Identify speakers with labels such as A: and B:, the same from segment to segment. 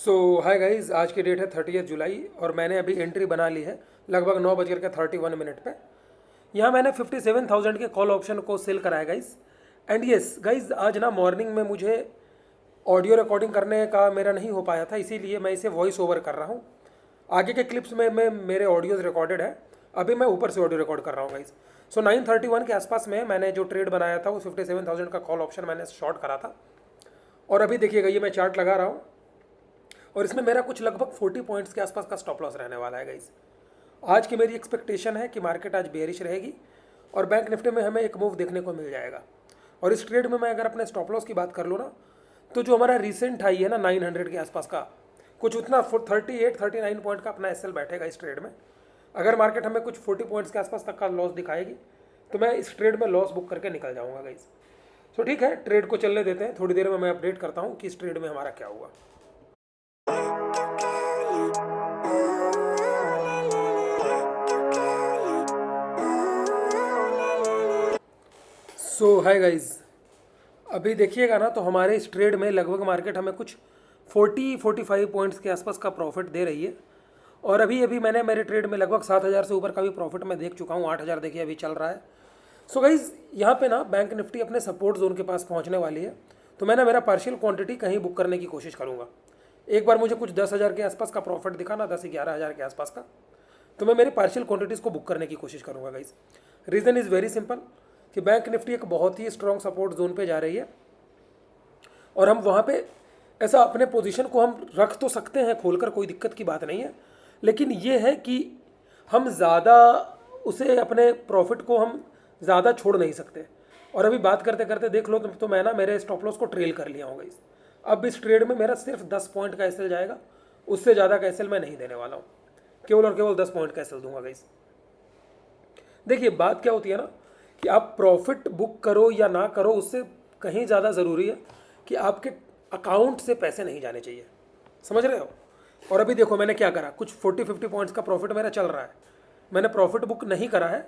A: सो hi guys, आज की date है 30 जुलाई और मैंने अभी एंट्री बना ली है लगभग 9:31 पे। यहाँ मैंने 57,000 के कॉल ऑप्शन को सेल कराया गाइस। एंड यस गाइस, आज ना मॉर्निंग में मुझे ऑडियो रिकॉर्डिंग करने का मेरा नहीं हो पाया था, इसीलिए मैं इसे वॉइस ओवर कर रहा हूँ। आगे के क्लिप्स में मेरे ऑडियोज रिकॉर्डेड है, अभी मैं ऊपर से ऑडियो रिकॉर्ड कर रहा हूँ गाइस। सो 9:31 के आसपास में मैंने जो ट्रेड बनाया था वो 57,000 का कॉल ऑप्शन मैंने शॉर्ट करा था। और अभी देखिएगा, ये मैं चार्ट लगा रहा हूँ और इसमें मेरा कुछ लगभग 40 पॉइंट्स के आसपास का स्टॉप लॉस रहने वाला है गाइस। आज की मेरी एक्सपेक्टेशन है कि मार्केट आज बेयरिश रहेगी और बैंक निफ्टी में हमें एक मूव देखने को मिल जाएगा। और इस ट्रेड में मैं अगर अपने स्टॉप लॉस की बात कर लूँ ना, तो जो हमारा रिसेंट हाई है ना 900 के आसपास का, कुछ उतना 38-39 पॉइंट का अपना एसएल बैठेगा इस ट्रेड में। अगर मार्केट हमें कुछ 40 पॉइंट्स के आसपास तक का लॉस दिखाएगी तो मैं इस ट्रेड में लॉस बुक करके निकल जाऊँगा गाइस। तो ठीक है, ट्रेड को चलने देते हैं, थोड़ी देर में मैं अपडेट करता हूँ कि इस ट्रेड में हमारा क्या हुआ। सो हाय गाइज, अभी देखिएगा ना, तो हमारे इस ट्रेड में लगभग मार्केट हमें कुछ 40-45 पॉइंट्स के आसपास का प्रॉफिट दे रही है। और अभी अभी मैंने मेरे ट्रेड में लगभग 7,000 से ऊपर का भी प्रॉफिट मैं देख चुका हूँ। 8,000 देखिए अभी चल रहा है। सो गाइज, यहाँ पे ना बैंक निफ्टी अपने सपोर्ट जोन के पास पहुँचने वाली है, तो मैं ना मेरा पार्शियल क्वांटिटी कहीं बुक करने की कोशिश करूँगा। एक बार मुझे कुछ 10,000 के आसपास का प्रॉफिट दिखा ना, 10-11,000 के आसपास का, तो मैं मेरी पार्शियल क्वांटिटीज़ को बुक करने की कोशिश करूँगा guys. Reason is very simple कि बैंक निफ्टी एक बहुत ही स्ट्रॉन्ग सपोर्ट जोन पे जा रही है और हम वहाँ पे ऐसा अपने पोजीशन को हम रख तो सकते हैं खोलकर, कोई दिक्कत की बात नहीं है, लेकिन ये है कि हम ज़्यादा उसे अपने प्रॉफिट को हम ज़्यादा छोड़ नहीं सकते। और अभी बात करते करते देख लो तो मैं ना मेरे स्टॉप लॉस को ट्रेल कर लिया हूँ गाइस। अब इस ट्रेड में मेरा सिर्फ 10 पॉइंट का एसएल जाएगा, उससे ज़्यादा का एसएल मैं नहीं देने वाला हूँ, केवल और केवल 10 पॉइंट का एसएल दूंगा गाइस। देखिए बात क्या होती है ना, कि आप प्रॉफिट बुक करो या ना करो, उससे कहीं ज़्यादा ज़रूरी है कि आपके अकाउंट से पैसे नहीं जाने चाहिए। समझ रहे हो? और अभी देखो मैंने क्या करा, कुछ 40-50 पॉइंट्स का प्रॉफिट मेरा चल रहा है, मैंने प्रॉफिट बुक नहीं करा है,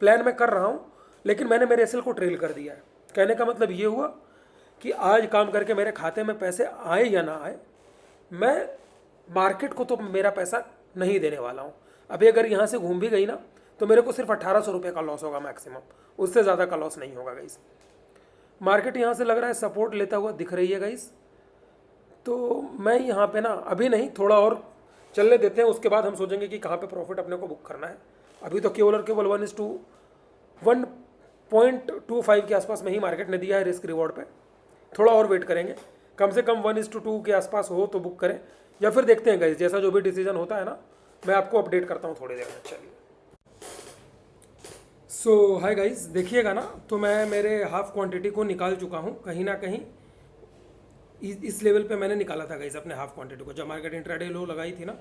A: प्लान मैं कर रहा हूँ, लेकिन मैंने मेरे एसएल को ट्रेल कर दिया है। कहने का मतलब ये हुआ कि आज काम करके मेरे खाते में पैसे आए या ना आए, मैं मार्केट को तो मेरा पैसा नहीं देने वाला हूँ। अभी अगर यहाँ से घूम भी गई ना, तो मेरे को सिर्फ 1,800 रुपये का लॉस होगा मैक्सिमम, उससे ज़्यादा का लॉस नहीं होगा गाइस। मार्केट यहाँ से लग रहा है सपोर्ट लेता हुआ दिख रही है गाइस, तो मैं यहाँ पे ना अभी नहीं, थोड़ा और चलने देते हैं, उसके बाद हम सोचेंगे कि कहाँ पे प्रॉफिट अपने को बुक करना है। अभी तो केवल और केवल 1:1.25 के आसपास में ही मार्केट ने दिया है रिस्क रिवॉर्ड पे। थोड़ा और वेट करेंगे, कम से कम 1:2 के आसपास हो तो बुक करें, या फिर देखते हैं गाइस, जैसा जो भी डिसीजन होता है ना, मैं आपको अपडेट करता हूँ थोड़ी देर में। चलिए, सो हाय गाइस, देखिएगा ना, तो मैं मेरे हाफ क्वांटिटी को निकाल चुका हूँ कहीं ना कहीं। इस लेवल पे मैंने निकाला था गाइस अपने हाफ क्वांटिटी को, जब मार्केट इंट्राडे लो लगाई थी ना,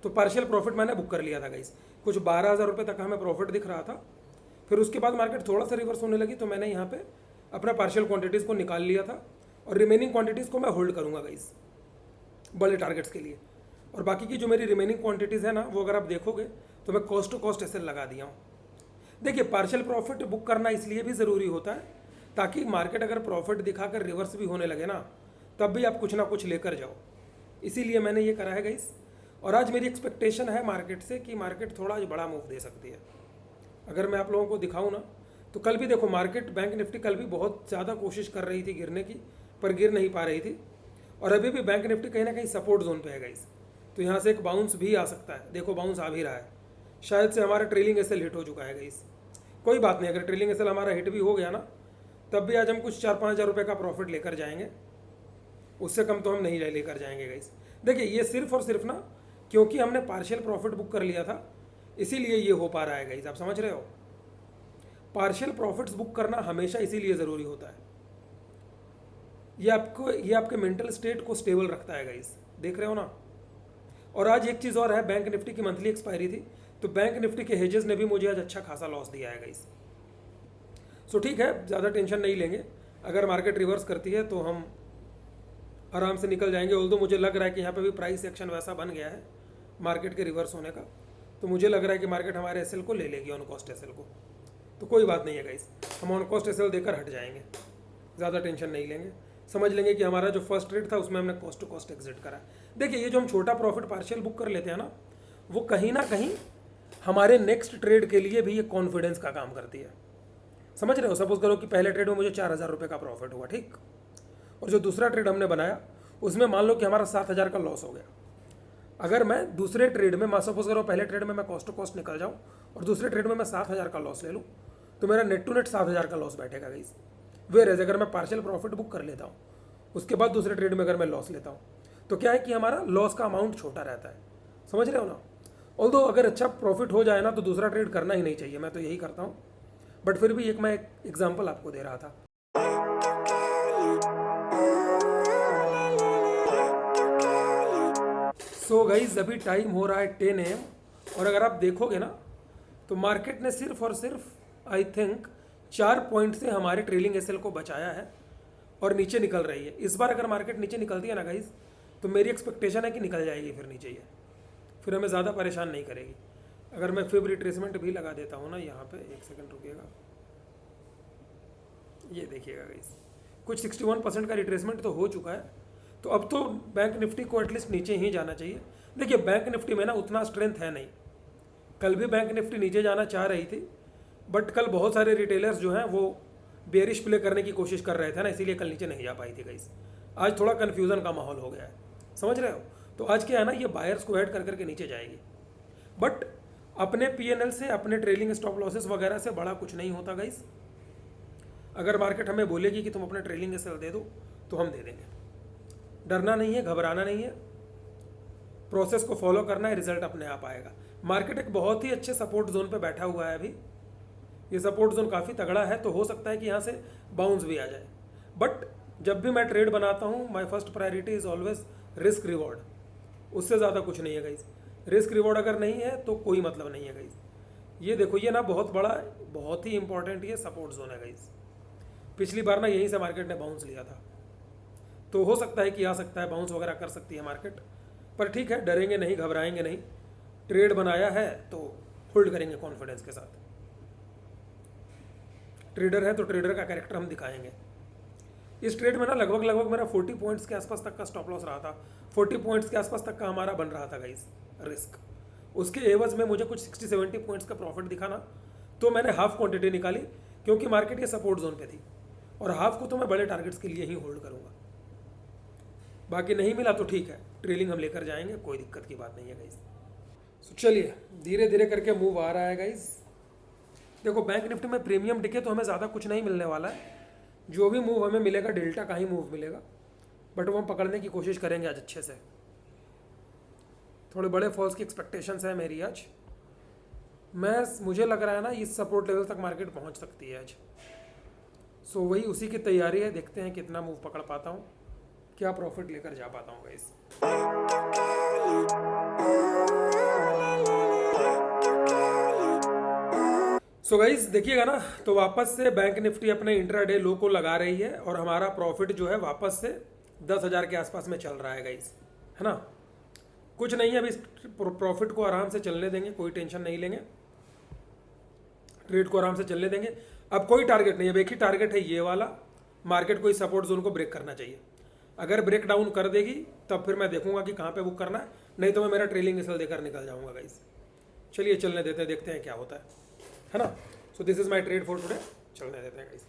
A: तो पार्शियल प्रॉफिट मैंने बुक कर लिया था गाइस। कुछ 12,000 रुपये तक हमें प्रॉफिट दिख रहा था। फिर उसके बाद मार्केट थोड़ा सा रिवर्स होने लगी, तो मैंने यहाँ पे अपना पार्शियल क्वांटिटीज़ को निकाल लिया था और रिमेनिंग क्वांटिटीज़ को मैं होल्ड करूँगा गाइस बड़े टारगेट्स के लिए। और बाकी की जो मेरी रिमेनिंग क्वांटिटीज़ है ना, वो अगर आप देखोगे तो मैं कॉस्ट टू कॉस्ट एसएल लगा दिया हूँ। देखिए, पार्शियल प्रॉफिट बुक करना इसलिए भी ज़रूरी होता है ताकि मार्केट अगर प्रॉफिट दिखाकर रिवर्स भी होने लगे ना, तब भी आप कुछ ना कुछ लेकर जाओ, इसीलिए मैंने ये करा है गाइस। और आज मेरी एक्सपेक्टेशन है मार्केट से कि मार्केट थोड़ा आज बड़ा मूव दे सकती है। अगर मैं आप लोगों को दिखाऊं ना, तो कल भी देखो मार्केट, बैंक निफ्टी कल भी बहुत ज़्यादा कोशिश कर रही थी गिरने की, पर गिर नहीं पा रही थी। और अभी भी बैंक निफ्टी कहीं ना कहीं सपोर्ट जोन पे है गाइस, तो यहाँ से एक बाउंस भी आ सकता है। देखो बाउंस आ भी रहा है, शायद से हमारा ट्रेलिंग एसएल हिट हो चुका है गाइस। कोई बात नहीं, अगर ट्रेलिंग एसएल हमारा हिट भी हो गया ना, तब भी आज हम कुछ 4-5 हज़ार रुपये का प्रॉफिट लेकर जाएंगे, उससे कम तो हम नहीं लेकर जाएंगे गाइस। देखिए, ये सिर्फ और सिर्फ ना क्योंकि हमने पार्शियल प्रॉफिट बुक कर लिया था, इसीलिए ये हो पा रहा है गाइस। आप समझ रहे हो? पार्शियल प्रॉफिट्स बुक करना हमेशा इसीलिए ज़रूरी होता है, ये आपके मेंटल स्टेट को स्टेबल रखता है गाइस। देख रहे हो ना? और आज एक चीज़ और है, बैंक निफ्टी की मंथली एक्सपायरी थी, तो बैंक निफ्टी के हेजेस ने भी मुझे आज अच्छा खासा लॉस दिया है गाइस। सो ठीक है, ज़्यादा टेंशन नहीं लेंगे, अगर मार्केट रिवर्स करती है तो हम आराम से निकल जाएंगे। ऑल्दो मुझे लग रहा है कि यहाँ पे भी प्राइस एक्शन वैसा बन गया है मार्केट के रिवर्स होने का, तो मुझे लग रहा है कि मार्केट हमारे एसएल को ले लेगी, ऑन कॉस्ट एसएल को। तो कोई बात नहीं है गाइस, हम ऑन कॉस्ट एसएल देकर हट जाएंगे, ज़्यादा टेंशन नहीं लेंगे। समझ लेंगे कि हमारा जो फर्स्ट ट्रेड था उसमें हमने कॉस्ट टू कॉस्ट एग्जिट करा। देखिए ये जो हम छोटा प्रॉफिट पार्शियल बुक कर लेते हैं ना, वो कहीं ना कहीं हमारे नेक्स्ट ट्रेड के लिए भी ये कॉन्फिडेंस का काम करती है। समझ रहे हो? सपोज करो कि पहले ट्रेड में मुझे 4,000 रुपये का प्रॉफिट हुआ, ठीक, और जो दूसरा ट्रेड हमने बनाया उसमें मान लो कि हमारा 7,000 का लॉस हो गया। अगर मैं दूसरे ट्रेड में, मैं सपोज करो पहले ट्रेड में मैं कॉस्ट टू कॉस्ट निकल जाऊँ और दूसरे ट्रेड में मैं 7,000 का लॉस ले लूँ, तो मेरा नेट टू नेट 7,000 का लॉस बैठेगा गाइस। वेयर अगर मैं पार्शियल प्रॉफिट बुक कर लेता हूँ, उसके बाद दूसरे ट्रेड में अगर मैं लॉस लेता हूँ, तो क्या है कि हमारा लॉस का अमाउंट छोटा रहता है। समझ रहे हो ना? ऑल्दो अगर अच्छा प्रॉफिट हो जाए ना तो दूसरा ट्रेड करना ही नहीं चाहिए, मैं तो यही करता हूँ, बट फिर भी मैं एक एग्जाम्पल आपको दे रहा था। सो गाइज अभी टाइम हो रहा है 10 AM, और अगर आप देखोगे ना तो मार्केट ने सिर्फ और सिर्फ आई थिंक 4 पॉइंट से हमारे ट्रेलिंग एसएल को बचाया है और नीचे निकल रही है। इस बार अगर मार्केट नीचे निकलती है ना गाइज, तो मेरी एक्सपेक्टेशन है कि निकल जाएगी फिर नीचे ही, फिर हमें ज़्यादा परेशान नहीं करेगी। अगर मैं फिर रिट्रेसमेंट भी लगा देता हूँ ना यहाँ पे, एक सेकंड रुकिएगा, ये देखिएगा गाइज, कुछ 61% का रिट्रेसमेंट तो हो चुका है। तो अब तो बैंक निफ्टी को एटलीस्ट नीचे ही जाना चाहिए। देखिए बैंक निफ्टी में ना उतना स्ट्रेंथ है नहीं। कल भी बैंक निफ्टी नीचे जाना चाह रही थी, बट कल बहुत सारे रिटेलर्स जो हैं वो बेरिश प्ले करने की कोशिश कर रहे थे ना, इसीलिए कल नीचे नहीं जा पाई थी गाइस। आज थोड़ा कन्फ्यूज़न का माहौल हो गया है, समझ रहे हो? तो आज क्या है ना, ये बायर्स को ऐड कर करके नीचे जाएगी, बट अपने पीएनएल से, अपने ट्रेलिंग स्टॉप लॉसेस वगैरह से बड़ा कुछ नहीं होता गाइस। अगर मार्केट हमें बोलेगी कि तुम अपने ट्रेलिंग एसएल दे दो तो हम दे देंगे। डरना नहीं है, घबराना नहीं है, प्रोसेस को फॉलो करना है, रिजल्ट अपने आप आएगा। मार्केट एक बहुत ही अच्छे सपोर्ट जोन पे बैठा हुआ है अभी, ये सपोर्ट जोन काफ़ी तगड़ा है, तो हो सकता है कि यहाँ से बाउंस भी आ जाए। बट जब भी मैं ट्रेड बनाता हूँ, my first priority is always risk reward, उससे ज़्यादा कुछ नहीं है गाइस। रिस्क रिवॉर्ड अगर नहीं है तो कोई मतलब नहीं है गाइस। ये देखो, ये ना बहुत बड़ा, बहुत ही इंपॉर्टेंट ये सपोर्ट जोन है गाइस। पिछली बार ना यहीं से मार्केट ने बाउंस लिया था, तो हो सकता है कि आ सकता है, बाउंस वगैरह कर सकती है मार्केट, पर ठीक है, डरेंगे नहीं, घबराएंगे नहीं। ट्रेड बनाया है तो होल्ड करेंगे कॉन्फिडेंस के साथ। ट्रेडर है तो ट्रेडर का कैरेक्टर हम दिखाएंगे। इस ट्रेड में ना लगभग मेरा 40 पॉइंट्स के आसपास तक का स्टॉप लॉस रहा था, 40 पॉइंट्स के आसपास तक का हमारा बन रहा था गाइस रिस्क। उसके एवज में मुझे कुछ 60-70 पॉइंट्स का प्रॉफिट दिखा ना, तो मैंने हाफ क्वांटिटी निकाली, क्योंकि मार्केट ये सपोर्ट जोन पे थी, और हाफ को तो मैं बड़े टारगेट्स के लिए ही होल्ड करूँगा। बाकी नहीं मिला तो ठीक है, ट्रेलिंग हम लेकर जाएंगे, कोई दिक्कत की बात नहीं है गाइस। तो चलिए धीरे धीरे करके मूव आ रहा है गाइस। देखो बैंक निफ्टी में प्रीमियम दिखे तो हमें ज़्यादा कुछ नहीं मिलने वाला है, जो भी मूव हमें मिलेगा डेल्टा का ही मूव मिलेगा, बट वो हम पकड़ने की कोशिश करेंगे आज अच्छे से। थोड़े बड़े फॉल्स की एक्सपेक्टेशंस है मेरी आज। मुझे लग रहा है ना इस सपोर्ट लेवल तक मार्केट पहुंच सकती है आज। सो वही उसी की तैयारी है, देखते हैं कितना मूव पकड़ पाता हूँ, क्या प्रॉफिट लेकर जा पाता हूँ गाइस। सो गाइस देखिएगा ना, तो वापस से बैंक निफ्टी अपने इंट्राडे लो को लगा रही है, और हमारा प्रॉफिट जो है वापस से 10,000 के आसपास में चल रहा है गाइस, है ना? कुछ नहीं है, अभी प्रॉफिट को आराम से चलने देंगे, कोई टेंशन नहीं लेंगे, ट्रेड को आराम से चलने देंगे। अब कोई टारगेट नहीं है, अब एक ही टारगेट है ये वाला, मार्केट को इस सपोर्ट जोन को ब्रेक करना चाहिए। अगर ब्रेक डाउन कर देगी तब फिर मैं देखूंगा कि कहाँ पे बुक करना है, नहीं तो मैं मेरा ट्रेलिंग एसएल देकर निकल जाऊंगा गाइस। चलिए चलने देते हैं, देखते हैं क्या होता है ना? So this is my trade for today, चलने देते हैं गाइस।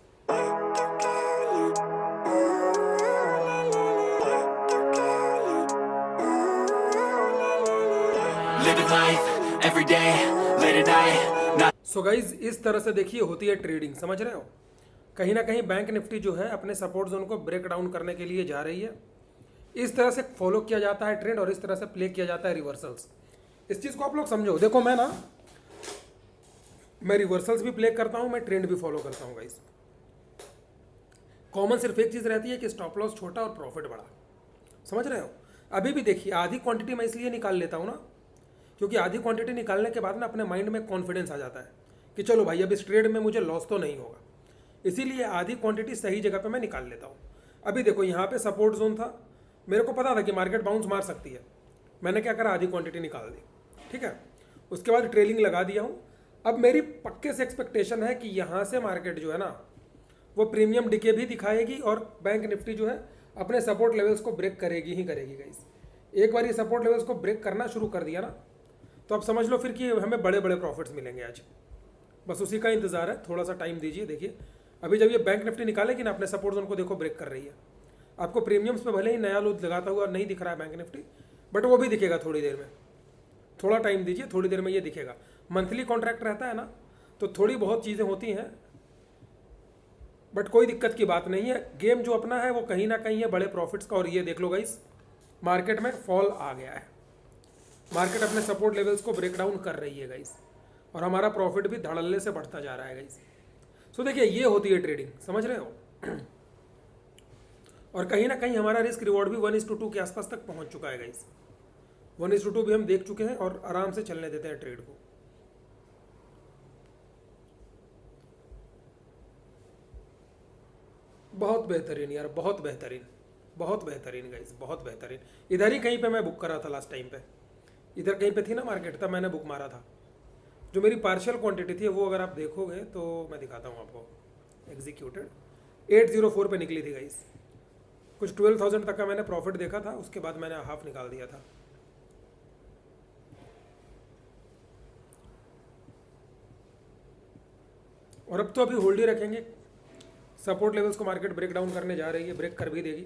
A: सो गाइज इस तरह से देखिए होती है ट्रेडिंग, समझ रहे हो? कहीं ना कहीं बैंक निफ्टी जो है अपने सपोर्ट जोन को ब्रेक डाउन करने के लिए जा रही है। इस तरह से फॉलो किया जाता है ट्रेंड, और इस तरह से प्ले किया जाता है रिवर्सल्स। इस चीज़ को आप लोग समझो। देखो मैं रिवर्सल्स भी प्ले करता हूँ, मैं ट्रेंड भी फॉलो करता हूँ गाइस। कॉमन सिर्फ एक चीज़ रहती है कि स्टॉप लॉस छोटा और प्रॉफिट बड़ा, समझ रहे हो? अभी भी देखिए आधी क्वांटिटी मैं इसलिए निकाल लेता हूँ ना, क्योंकि आधी क्वांटिटी निकालने के बाद ना अपने माइंड में कॉन्फिडेंस आ जाता है कि चलो भाई अब इस ट्रेड में मुझे लॉस तो नहीं होगा, इसीलिए आधी क्वांटिटी सही जगह पे मैं निकाल लेता हूँ। अभी देखो यहाँ पे सपोर्ट जोन था, मेरे को पता था कि मार्केट बाउंस मार सकती है, मैंने क्या करा, आधी क्वांटिटी निकाल दी, ठीक है? उसके बाद ट्रेलिंग लगा दिया हूँ। अब मेरी पक्के से एक्सपेक्टेशन है कि यहाँ से मार्केट जो है ना वो प्रीमियम डिके भी दिखाएगी और बैंक निफ्टी जो है अपने सपोर्ट लेवल्स को ब्रेक करेगी ही करेगी गाइस। एक बार ये सपोर्ट लेवल्स को ब्रेक करना शुरू कर दिया ना तो आप समझ लो फिर कि हमें बड़े बड़े प्रॉफिट्स मिलेंगे आज। बस उसी का इंतजार है, थोड़ा सा टाइम दीजिए। देखिए अभी जब ये बैंक निफ्टी निकालेगी ना अपने सपोर्ट जोन को, देखो ब्रेक कर रही है। आपको प्रीमियम्स पे भले ही नया लोड लगाता हुआ नहीं दिख रहा है बैंक निफ्टी, बट वो भी दिखेगा थोड़ी देर में। थोड़ा टाइम दीजिए, थोड़ी देर में ये दिखेगा। मंथली कॉन्ट्रैक्ट रहता है ना तो थोड़ी बहुत चीज़ें होती हैं, बट कोई दिक्कत की बात नहीं है। गेम जो अपना है वो कहीं ना कहीं है बड़े प्रॉफिट्स का। और ये देख लो गाइस, मार्केट में फॉल आ गया है, मार्केट अपने सपोर्ट लेवल्स को ब्रेक डाउन कर रही है गाइस, और हमारा प्रॉफिट भी धड़ल्ले से बढ़ता जा रहा है गाइस। सो देखिए ये होती है ट्रेडिंग, समझ रहे हो। और कहीं ना कहीं हमारा रिस्क रिवॉर्ड भी 1:2 के आसपास तक पहुंच चुका है गाइस। 1:2 भी हम देख चुके हैं और आराम से चलने देते हैं ट्रेड को। बहुत बेहतरीन यार, बहुत बेहतरीन, बहुत बेहतरीन गाइस, बहुत बेहतरीन। इधर ही कहीं पे मैं बुक करा था लास्ट टाइम पे, इधर कहीं पे थी ना मार्केट, तब मैंने बुक मारा था। जो मेरी पार्शियल क्वांटिटी थी वो अगर आप देखोगे तो मैं दिखाता हूँ आपको। एग्जीक्यूटेड 804 पे निकली थी गाइस। कुछ 12,000 तक का मैंने प्रॉफिट देखा था, उसके बाद मैंने हाफ निकाल दिया था। और अब तो अभी होल्ड ही रखेंगे। सपोर्ट लेवल्स को मार्केट ब्रेक डाउन करने जा रही है, ब्रेक कर भी देगी।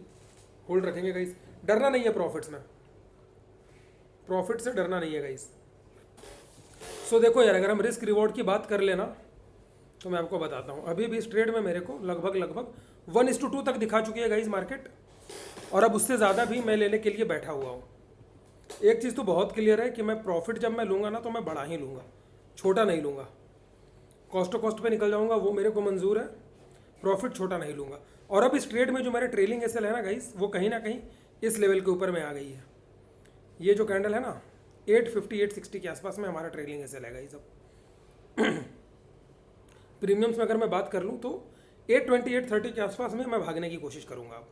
A: होल्ड रखेंगे गाइस, डरना नहीं है प्रॉफिट्स में, प्रॉफिट से डरना नहीं है गाइस। सो देखो यार, अगर हम रिस्क रिवॉर्ड की बात कर लेना तो मैं आपको बताता हूँ, अभी भी इस ट्रेड में मेरे को लगभग 1:2 तक दिखा चुकी है गाइस मार्केट, और अब उससे ज़्यादा भी मैं लेने के लिए बैठा हुआ हूँ। एक चीज़ तो बहुत क्लियर है कि मैं प्रॉफिट जब मैं लूँगा ना तो मैं बड़ा ही लूँगा, छोटा नहीं लूँगा। कॉस्ट टू कॉस्ट पे निकल जाऊँगा, वो मेरे को मंजूर है, प्रॉफिट छोटा नहीं लूँगा। और अब इस ट्रेड में जो मेरे ट्रेलिंग एसएल है ना गाइस, वो कहीं ना कहीं इस लेवल के ऊपर में आ गई है। ये जो कैंडल है ना 850 860 के आसपास में हमारा ट्रेलिंग एसएल है गाइस। अब प्रीमियम्स में अगर मैं बात कर लूँ तो 820 830 के आसपास में मैं भागने की कोशिश करूँगा अब।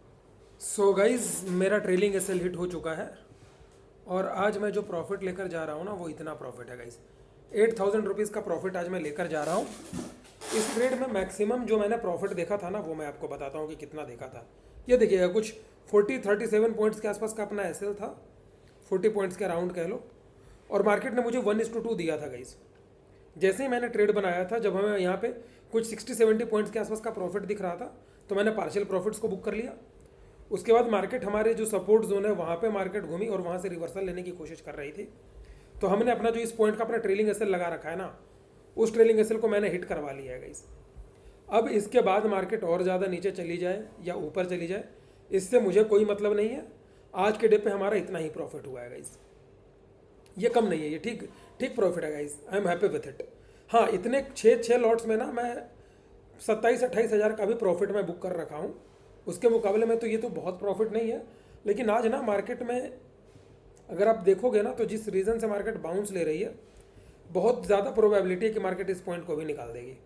A: सो गाइज मेरा ट्रेलिंग एसएल हिट हो चुका है, और आज मैं जो प्रॉफिट लेकर जा रहा हूँ ना वो इतना प्रॉफिट है गाइज। 8,000 रुपीज़ का प्रॉफिट आज मैं लेकर जा रहा हूँ। इस ट्रेड में मैक्सिमम जो मैंने प्रॉफिट देखा था ना वो मैं आपको बताता हूँ कि कितना देखा था। ये देखिएगा, कुछ 37 पॉइंट्स के आसपास का अपना एसएल था, 40 पॉइंट्स के अराउंड कह लो, और मार्केट ने मुझे 1:2 दिया था गाइज। जैसे ही मैंने ट्रेड बनाया था, जब हमें यहाँ पे कुछ 60-70 पॉइंट्स के आसपास का प्रॉफिट दिख रहा था तो मैंने पार्शियल प्रॉफिट्स को बुक कर लिया। उसके बाद मार्केट हमारे जो सपोर्ट जोन है वहाँ पे मार्केट घूमी और वहाँ से रिवर्सल लेने की कोशिश कर रही थी। तो हमने अपना जो इस पॉइंट का अपना ट्रेलिंग एसएल लगा रखा है ना, उस ट्रेलिंग एसएल को मैंने हिट करवा लिया है गाइस। अब इसके बाद मार्केट और ज़्यादा नीचे चली जाए या ऊपर चली जाए, इससे मुझे कोई मतलब नहीं है। आज के डे पे हमारा इतना ही प्रॉफिट हुआ है गाइस, ये कम नहीं है, ये ठीक ठीक प्रॉफिट है guys. I am happy with it. हाँ, इतने 6 लॉट्स में ना मैं 27-28 हज़ार का भी प्रॉफिट मैं बुक कर रखा हूँ। उसके मुकाबले में तो ये तो बहुत प्रॉफिट नहीं है, लेकिन आज ना मार्केट में अगर आप देखोगे ना तो जिस रीज़न से मार्केट बाउंस ले रही है, बहुत ज़्यादा प्रोबेबिलिटी है कि मार्केट इस पॉइंट को भी निकाल देगी।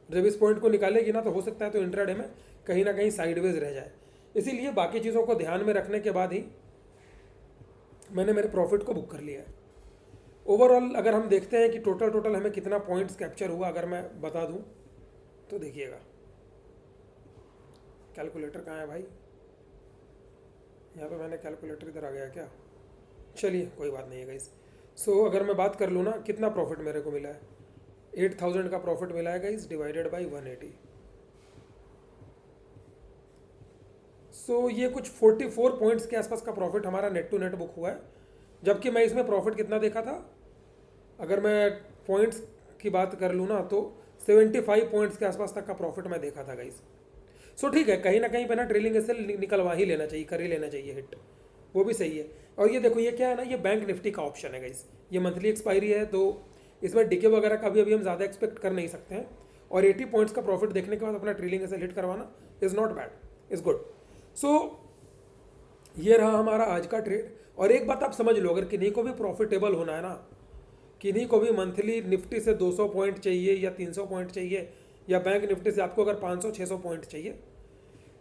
A: जब इस पॉइंट को निकालेगी ना तो हो सकता है तो इंट्राडे में कहीं ना कहीं साइडवेज रह जाए। इसीलिए बाकी चीज़ों को ध्यान में रखने के बाद ही मैंने मेरे प्रॉफिट को बुक कर लिया है। ओवरऑल अगर हम देखते हैं कि टोटल हमें कितना पॉइंट्स कैप्चर हुआ, अगर मैं बता दूं तो देखिएगा, कैलकुलेटर कहाँ है भाई, यहाँ पे मैंने कैलकुलेटर इधर आ गया क्या, चलिए कोई बात नहीं है गाइस। सो अगर मैं बात कर लूँ ना कितना प्रॉफिट मेरे को मिला है, 8,000 का प्रॉफिट मिला है गाइस, डिवाइडेड बाई 180। सो ये कुछ 44 पॉइंट्स के आसपास का प्रॉफिट हमारा नेट टू नेट बुक हुआ है। जबकि मैं इसमें प्रॉफिट कितना देखा था, अगर मैं पॉइंट्स की बात कर लूँ ना तो 75 पॉइंट्स के आसपास तक का प्रॉफिट मैं देखा था गाइस। सो ठीक है, कहीं ना कहीं पे ना ट्रेलिंग एसएल निकलवा ही लेना चाहिए, कर ही लेना चाहिए हिट, वो भी सही है। और ये देखो, ये क्या है ना, ये बैंक निफ्टी का ऑप्शन है गाइस, ये मंथली एक्सपायरी है तो इसमें डिके वगैरह का भी अभी हम ज़्यादा एक्सपेक्ट कर नहीं सकते हैं। और 80 पॉइंट्स का प्रॉफिट देखने के बाद अपना ट्रेलिंग एसएल हिट करवाना is not bad, is good. So ये रहा हमारा आज का ट्रेड। और एक बात आप समझ लो, अगर किन्हीं को भी प्रॉफिटेबल होना है ना, किन्हीं को भी मंथली निफ्टी से 200 पॉइंट चाहिए या 300 पॉइंट चाहिए, या बैंक निफ्टी से आपको अगर 500-600 पॉइंट चाहिए,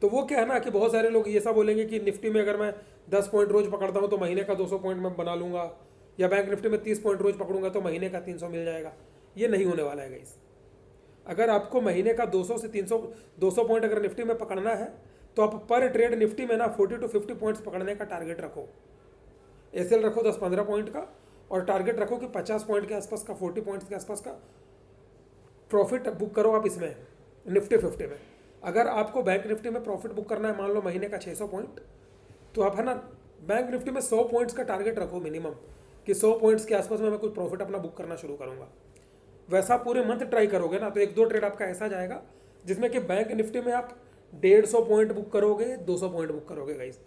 A: तो वो क्या है ना कि बहुत सारे लोग ऐसा बोलेंगे कि निफ्टी में अगर मैं 10 पॉइंट रोज पकड़ता हूँ तो महीने का 200 पॉइंट मैं बना लूँगा, या बैंक निफ्टी में 30 पॉइंट रोज पकड़ूंगा तो महीने का 300 मिल जाएगा। ये नहीं होने वाला है गाइस। अगर आपको महीने का 200 से 200 पॉइंट अगर निफ्टी में पकड़ना है तो आप पर ट्रेड निफ्टी में ना 40 to 50 पॉइंट्स पकड़ने का टारगेट रखो। एसएल रखो 10-15 पॉइंट का, और टारगेट रखो कि 50 पॉइंट के आसपास का, 40 पॉइंट्स के आसपास का प्रॉफिट बुक करो आप इसमें निफ्टी 50 में। अगर आपको बैंक निफ्टी में प्रॉफिट बुक करना है मान लो महीने का 600 पॉइंट, तो आप है ना बैंक निफ्टी में 100 पॉइंट्स का टारगेट रखो मिनिमम, कि 100 पॉइंट्स के आसपास में मैं कुछ प्रॉफिट अपना बुक करना शुरू करूँगा। वैसा पूरे मंथ ट्राई करोगे ना तो 1-2 ट्रेड आपका ऐसा जाएगा जिसमें कि बैंक निफ्टी में आप 150 पॉइंट बुक करोगे, 200 पॉइंट बुक करोगे गाइस,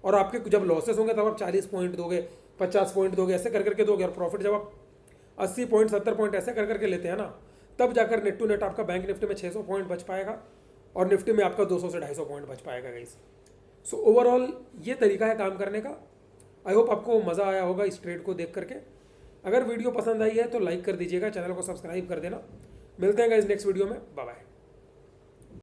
A: और आपके जब लॉसेस होंगे तब आप 40 पॉइंट दोगे, 50 पॉइंट दोगे, ऐसे कर करके दोगे। और प्रॉफिट जब आप 80 पॉइंट 70 पॉइंट ऐसे कर करके लेते हैं ना, तब जाकर नेट टू नेट आपका बैंक निफ्टी में 600 पॉइंट बच पाएगा और निफ्टी में आपका 200 से 250 पॉइंट बच पाएगा गाइस। सो ओवरऑल ये तरीका है काम करने का। आई होप आपको मज़ा आया होगा इस ट्रेड को देख करके। अगर वीडियो पसंद आई है तो लाइक कर दीजिएगा, चैनल को सब्सक्राइब कर देना। मिलते हैं गाइस नेक्स्ट वीडियो में, बाय बाय।